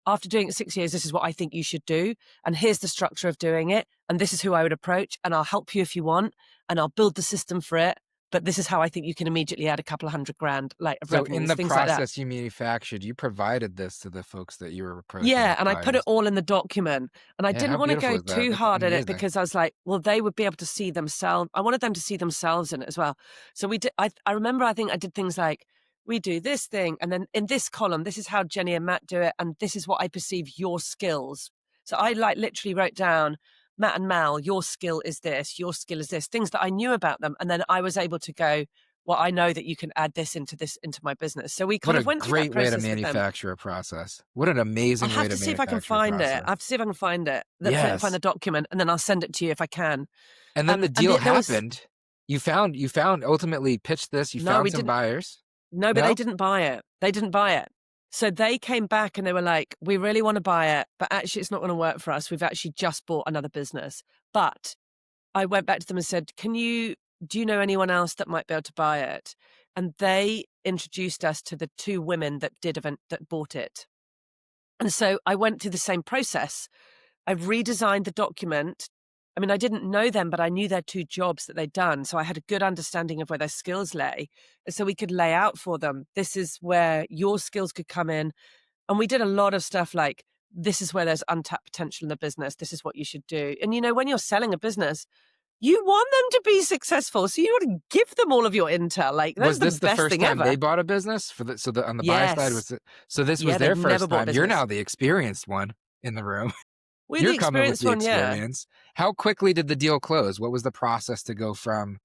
after doing it 6 years, this is what I think you should do. And here's the structure of doing it. And this is who I would approach. And I'll help you if you want. And I'll build the system for it. But this is how I think you can immediately add a couple of $100,000 like of So in revenues, the things like that. process you manufactured, you provided this to the folks that you were approaching as Yeah, and I put it buyers. all in the document, and I Yeah, didn't how wanna beautiful go is that? too That's hard at it amazing. because I was like, well, they would be able to see themselves. I wanted them to see themselves in it as well. So we did I remember I think I did things like, we do this thing, and then in this column, this is how Jenny and Matt do it, and this is what I perceive your skills. So I like literally wrote down, Matt and Mal, your skill is this, your skill is this, things that I knew about them, and then I was able to go, well, I know that you can add this into my business. So we What kind a of went through that great way to process with them. manufacture a process. What an I'll amazing way have to to see if I can manufacture a find it. I process. have to see if I can find it, find Yes. the document, and then I'll send it to you if I can. And then the And deal there was happened. You found ultimately pitched this, you no, found we some didn't. buyers. No, but they No? didn't buy it. They didn't buy it. So they came back and they were like, "We really want to buy it, but actually, it's not going to work for us. We've actually just bought another business." But I went back to them and said, do you know anyone else that might be able to buy it? And they introduced us to the two women that bought it. And so I went through the same process. I redesigned the document. I mean, I didn't know them, but I knew their two jobs that they'd done. So I had a good understanding of where their skills lay. And so we could lay out for them, this is where your skills could come in. And we did a lot of stuff like, this is where there's untapped potential in the business. This is what you should do. And, when you're selling a business, you want them to be successful. So you want to give them all of your intel. Like, that's Was the this the best first thing time ever. they bought a business on the buy side Yes. was it, so this was Yeah, their they'd never first bought time. You're business. now the experienced one in the room. We're the You're coming with experienced the one, yeah. experience. How quickly did the deal close? What was the process to go from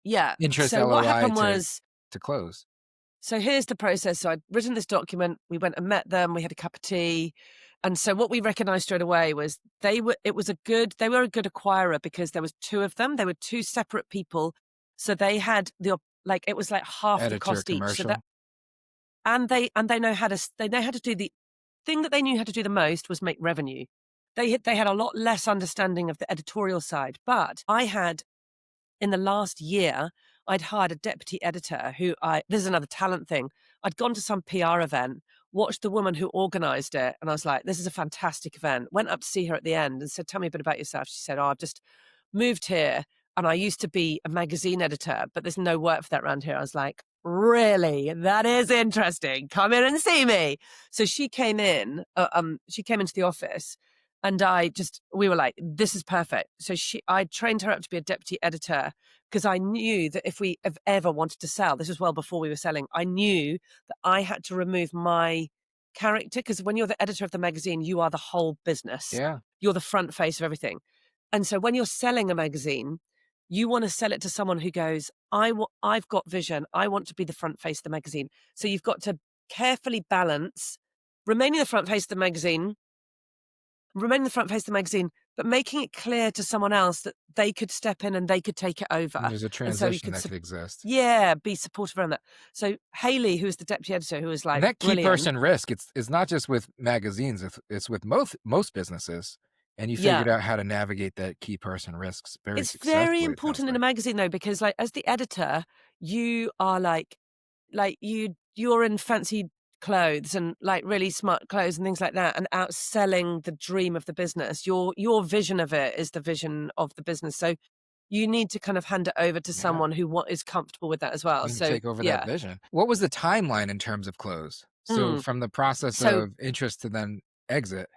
Yeah. interest So what LOI happened was, to close? so here's the process. So I'd written this document. We went and met them. We had a cup of tea. And so what we recognized straight away was they were a good acquirer because there was two of them. They were two separate people. So they had it was like half the Editor cost each. So that, commercial. and they know how to do the thing that they knew how to do the most was make revenue. They had a lot less understanding of the editorial side, but I had, in the last year, I'd hired a deputy editor this is another talent thing. I'd gone to some PR event, watched the woman who organized it, and I was like, this is a fantastic event. Went up to see her at the end and said, tell me a bit about yourself. She said, oh, I've just moved here and I used to be a magazine editor, but there's no work for that around here. I was like, really? That is interesting. Come in and see me. So she came into the office and we were like, this is perfect. So I trained her up to be a deputy editor because I knew that if we have ever wanted to sell, this was well before we were selling, I knew that I had to remove my character because when you're the editor of the magazine, you are the whole business. Yeah. You're the front face of everything. And so when you're selling a magazine, you want to sell it to someone who goes, I've got vision. I want to be the front face of the magazine. So you've got to carefully balance remaining the front face of the magazine, but making it clear to someone else that they could step in and they could take it over. There's a And so you transition could, that could exist. yeah, be supportive around that. So Haley, who was the deputy editor, who was And like that key brilliant. person risk, it's not just with magazines, it's with most businesses. And you Yeah. figured out how to navigate that key person risks very It's very successfully, it sounds important in a like. magazine though, because like as the editor, you are you're in fancy clothes and like really smart clothes and things like that, and outselling the dream of the business. Your vision of it is the vision of the business. So you need to kind of hand it over to Yeah. someone who is comfortable with that as well. And So take over that yeah. vision. What was the timeline in terms of close? So Mm. from the process So of interest to then exit.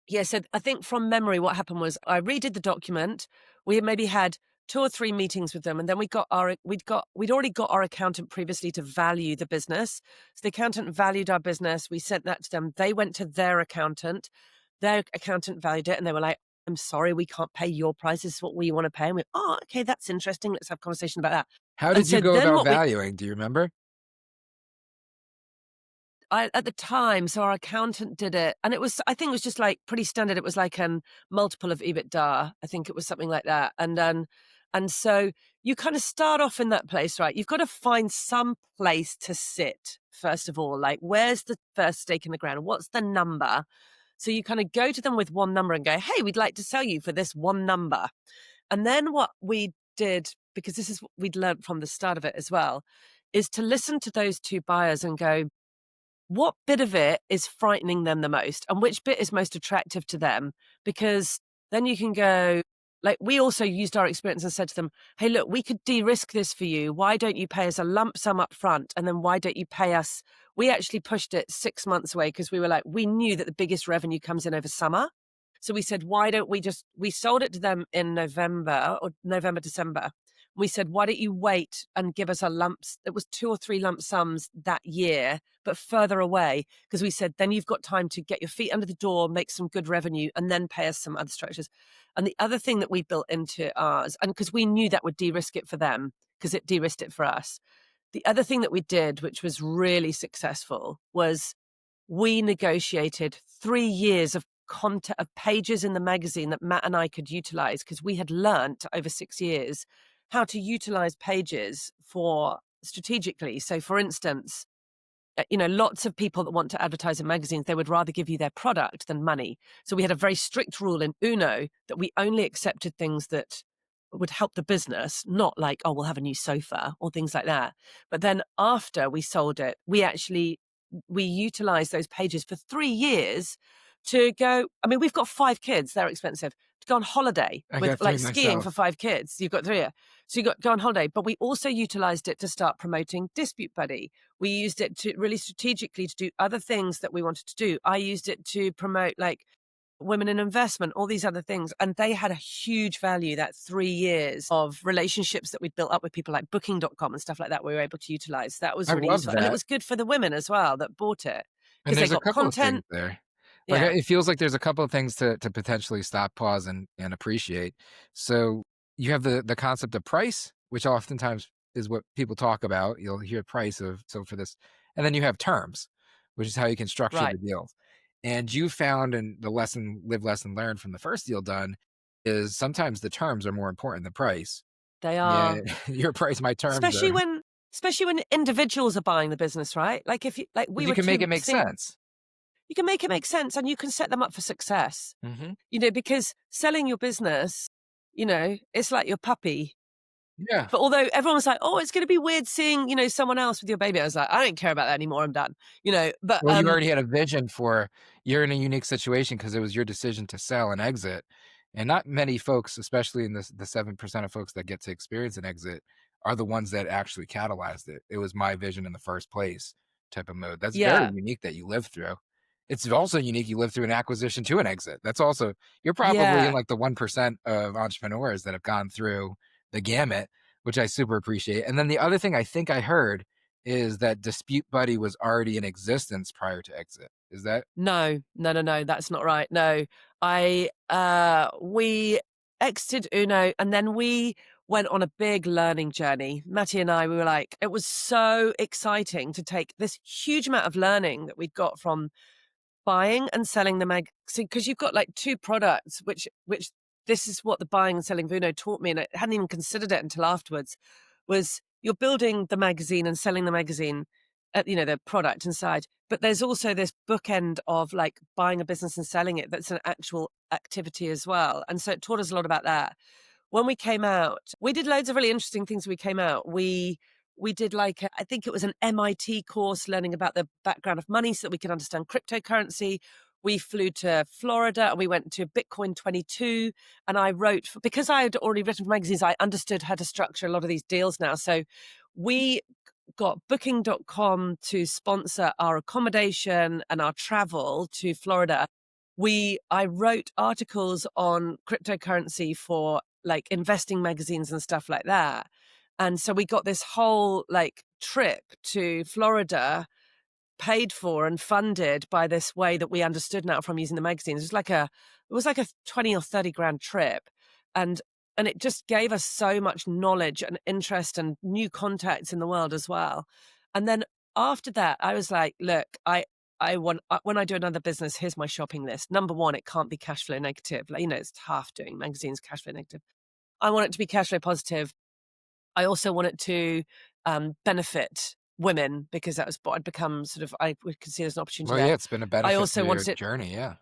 yeah, so I think from memory, what happened was I redid the document. We had maybe had 2 or 3 meetings with them, and then we'd already got our accountant previously to value the business. So the accountant valued our business. We sent that to them. They went to their accountant. Their accountant valued it, and they were like, "I'm sorry, we can't pay your price. This is what we want to pay." And we, oh, okay, that's interesting. Let's have a conversation about that. How And did you so go then about what we valuing? Do you remember? at the time, so our accountant did it, and I think it was just like pretty standard. It was like an multiple of EBITDA. I think it was something like that. And so you kind of start off in that place, right? You've got to find some place to sit, first of all. Like, where's the first stake in the ground? What's the number? So you kind of go to them with one number and go, hey, we'd like to sell you for this one number. And then what we did, because this is what we'd learned from the start of it as well, is to listen to those two buyers and go, what bit of it is frightening them the most and which bit is most attractive to them? Because then you can go, like, we also used our experience and said to them, hey, look, we could de-risk this for you. Why don't you pay us a lump sum up front? And then why don't you pay us? We actually pushed it 6 months away because we were like, we knew that the biggest revenue comes in over summer. So we said, why don't we sold it to them in November, December. We said, why don't you wait and give us it was 2 or 3 lump sums that year, but further away. Because we said, then you've got time to get your feet under the door, make some good revenue, and then pay us some other structures. And the other thing that we built into ours, and because we knew that would de-risk it for them, because it de-risked it for us. The other thing that we did, which was really successful, was we negotiated 3 years of content of pages in the magazine that Matt and I could utilize, because we had learnt over 6 years how to utilize pages for strategically. So for instance, lots of people that want to advertise in magazines, they would rather give you their product than money. So we had a very strict rule in Uno that we only accepted things that would help the business, not like, oh, we'll have a new sofa or things like that. But then after we sold it, we utilized those pages for 3 years to go. I mean, we've got 5 kids, they're expensive, to go on holiday I with got 3 like skiing myself. for 5 kids. You've got 3. Yeah. So you got to go on holiday. But we also utilized it to start promoting DisputeBuddy. We used it to really strategically to do other things that we wanted to do. I used it to promote like women in investment, all these other things. And they had a huge value, that 3 years of relationships that we'd built up with people like booking.com and stuff like that, we were able to utilize. That was I really love useful. And it that. was good for the women as well that bought it And because they there's a got couple of things content. there. Like, Yeah. it feels like there's a couple of things to potentially stop, pause, and appreciate. So you have the concept of price, which oftentimes is what people talk about. You'll hear price of, so for this, and then you have terms, which is how you can structure Right. the deals. And you found, and the lesson learned from the first deal done, is sometimes the terms are more important than price. They Yeah, are. your price, my terms Especially are, when especially when individuals are buying the business, right? Like if you like we because you were can make it two make seeing sense. you can make it make sense and you can set them up for success. Hmm. Because selling your business, it's like your puppy. Yeah. But although everyone was like, "Oh, it's going to be weird seeing, someone else with your baby," I was like, "I don't care about that anymore. I'm done." But Well, you already had a vision for, you're in a unique situation because it was your decision to sell and exit. And not many folks, especially in the 7% of folks that get to experience an exit, are the ones that actually catalyzed it. It was my vision in the first place type of mode. That's very yeah, unique that you lived through. It's also unique you lived through an acquisition to an exit. That's also, you're probably in yeah, like the 1% of entrepreneurs that have gone through the gamut, which I super appreciate. And then the other thing I think I heard is that DisputeBuddy was already in existence prior to exit. Is that? no, no, no, no, that's not right. No, we exited Uno, and then we went on a big learning journey. Matty and I, we were like, it was so exciting to take this huge amount of learning that we'd got from buying and selling the magazine, because you've got like two products, which this is what the buying and selling of Uno taught me, and I hadn't even considered it until afterwards, was you're building the magazine and selling the magazine, the product inside. But there's also this bookend of like buying a business and selling it that's an actual activity as well. And so it taught us a lot about that. When we came out, we did loads of really interesting things when we came out. We did like, I think it was an MIT course learning about the background of money so that we could understand cryptocurrency. We flew to Florida and we went to Bitcoin 22. And I wrote, because I had already written for magazines, I understood how to structure a lot of these deals now. So we got booking.com to sponsor our accommodation and our travel to Florida. I wrote articles on cryptocurrency for like investing magazines and stuff like that. And so we got this whole like trip to Florida paid for and funded by this way that we understood now from using the magazines. It was like a 20 or 30 grand trip. And it just gave us so much knowledge and interest and new contacts in the world as well. And then after that, I was like, look, when I do another business, here's my shopping list. Number one, it can't be cash flow negative. Like, it's tough doing magazines cash flow negative. I want it to be cash flow positive. I also want it to benefit women, because that was what I'd become we could see there's an opportunity Well, there. yeah, it's been a I benefit also to your wanted it, journey. Yeah.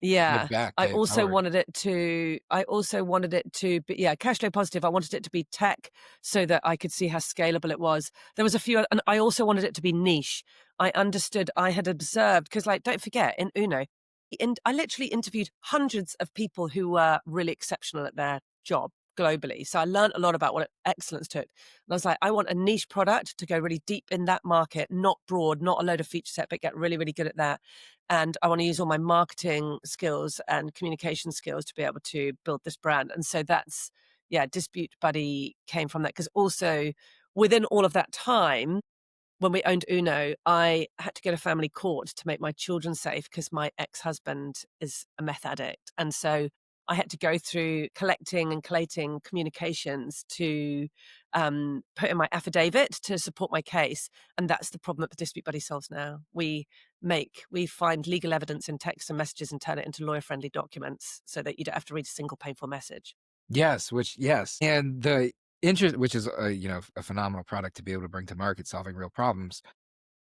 yeah. Give back, I pay it also forward. wanted it to be, cash flow positive. I wanted it to be tech so that I could see how scalable it was. There was a few, and I also wanted it to be niche. I had observed, because like, don't forget, in Uno, I literally interviewed hundreds of people who were really exceptional at their job globally. So I learned a lot about what excellence took. And I was like, I want a niche product to go really deep in that market, not broad, not a load of feature set, but get really, really good at that. And I want to use all my marketing skills and communication skills to be able to build this brand. And so DisputeBuddy came from that, because also within all of that time, when we owned Uno, I had to go to family court to make my children safe, because my ex-husband is a meth addict. And so I had to go through collecting and collating communications to put in my affidavit to support my case. And that's the problem that the Dispute Buddy solves now. We find legal evidence in text and messages and turn it into lawyer-friendly documents so that you don't have to read a single painful message. Yes, yes. And the interest, which is a phenomenal product to be able to bring to market, solving real problems.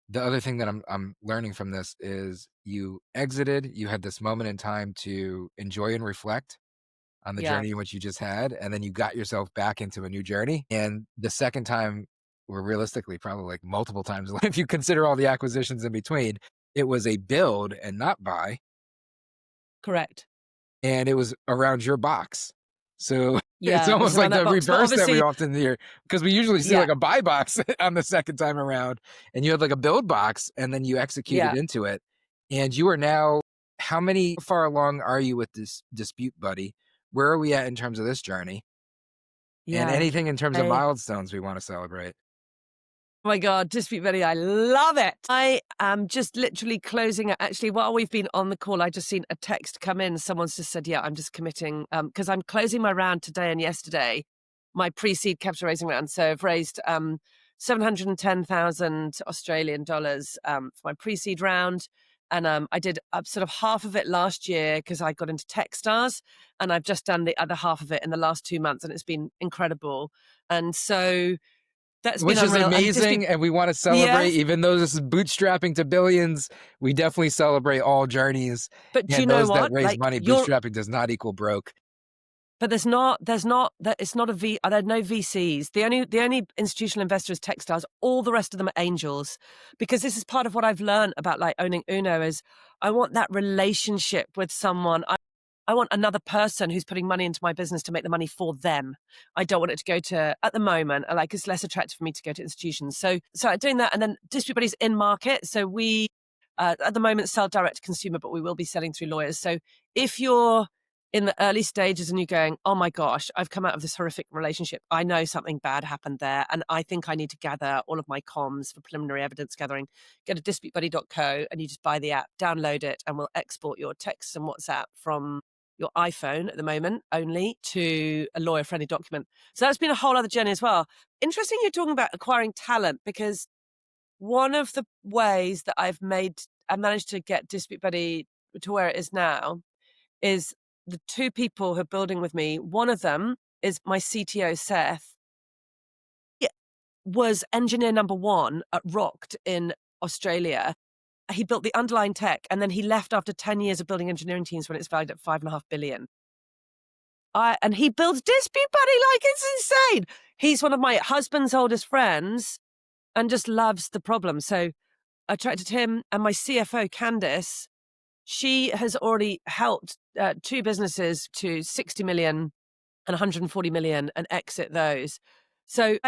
The other thing that I'm learning from this is you exited, you had this moment in time to enjoy and reflect on the Yeah, journey in which you just had, and then you got yourself back into a new journey. And the second time, or realistically, probably like multiple times, if you consider all the acquisitions in between, it was a build and not buy, correct. and it was around your box. So it's Yeah, it was almost around like that the box. But reverse that we obviously, often hear, because we usually see yeah, like a buy box on the second time around, and you had like a build box, and then you executed yeah, into it. And you are now, how far along are you with this Dispute Buddy? Where are we at in terms of this journey? And yeah. anything in terms of milestones we want to celebrate? Oh my God, DisputeBuddy, I love it. I am just literally closing it. Actually, while we've been on the call, I just seen a text come in. Someone's just said, yeah, I'm just committing, because I'm closing my round today and yesterday, my pre-seed capital raising round. So I've raised 710,000 Australian dollars for my pre-seed round. And I did sort of half of it last year because I got into Techstars, and I've just done the other half of it in the last 2 months, and it's been incredible. And so that's been Which is unreal. And amazing, and we want to celebrate, yes, even though this is bootstrapping to billions, we definitely celebrate all journeys, but do you and know those that what? raise Like money. Bootstrapping does not equal broke. but there's not, that it's not a V, there are no VCs. The only institutional investor is Techstars. All the rest of them are angels, because this is part of what I've learned about like owning Uno is I want that relationship with someone. I want another person who's putting money into my business to make the money for them. I don't want it to go to, at the moment, like it's less attractive for me to go to institutions. So I'm doing that. And then DisputeBuddy's in market. So we, at the moment, sell direct to consumer, but we will be selling through lawyers. So if you're in the early stages and you're going, oh my gosh, I've come out of this horrific relationship, I know something bad happened there, and I think I need to gather all of my comms for preliminary evidence gathering, go to disputebuddy.co and you just buy the app, download it, and we'll export your texts and WhatsApp from your iPhone at the moment only to a lawyer-friendly document. So that's been a whole other journey as well. Interesting you're talking about acquiring talent, because one of the ways that I managed to get DisputeBuddy to where it is now is the two people who are building with me. One of them is my CTO, Seth. He was engineer number one at Rocked in Australia. He built the underlying tech, and then he left after 10 years of building engineering teams when it's valued at $5.5 billion. And he builds DisputeBuddy like it's insane. He's one of my husband's oldest friends and just loves the problem. So I attracted him, and my CFO, Candice, she has already helped two businesses to 60 million and 140 million and exit those. So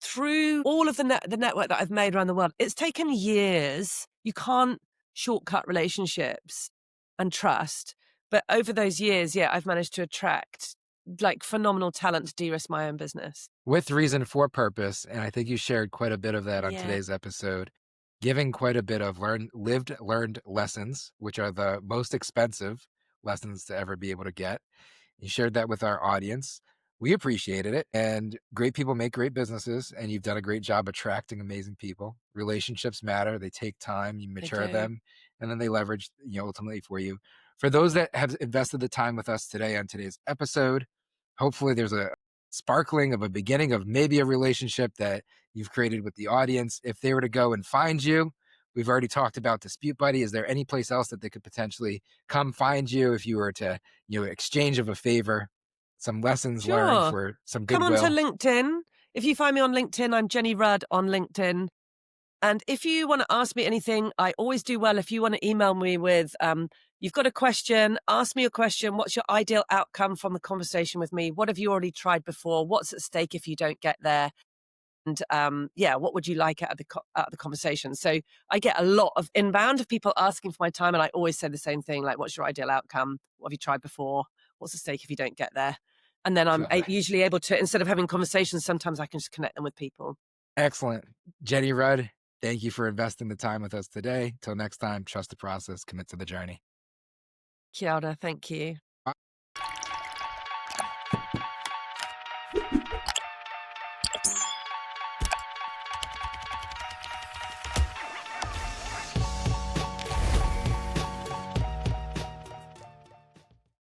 through all of the network that I've made around the world, it's taken years. You can't shortcut relationships and trust. But over those years, yeah, I've managed to attract like phenomenal talent to de-risk my own business. With reason for purpose. And I think you shared quite a bit of that on today's episode, giving quite a bit of learned lessons, which are the most expensive lessons to ever be able to get. You shared that with our audience. We appreciated it. And great people make great businesses, and you've done a great job attracting amazing people. Relationships matter. They take time. You mature them, and then they leverage, ultimately for you. For those that have invested the time with us today on today's episode, hopefully there's a sparkling of a beginning of maybe a relationship that you've created with the audience. If they were to go and find you, we've already talked about DisputeBuddy. Is there any place else that they could potentially come find you if you were to, exchange of a favor, some lessons learned for some goodwill? Come on to LinkedIn. If you find me on LinkedIn, I'm Jenny Rudd on LinkedIn. And if you want to ask me anything, I always do well. If you want to email me with, you've got a question, ask me a question. What's your ideal outcome from the conversation with me? What have you already tried before? What's at stake if you don't get there? And what would you like out of the conversation? So I get a lot of inbound of people asking for my time, and I always say the same thing, like, what's your ideal outcome? What have you tried before? What's at stake if you don't get there? And then I'm usually able to, instead of having conversations, sometimes I can just connect them with people. Excellent. Jenny Rudd, thank you for investing the time with us today. Till next time, trust the process, commit to the journey. Kia ora, thank you. Bye.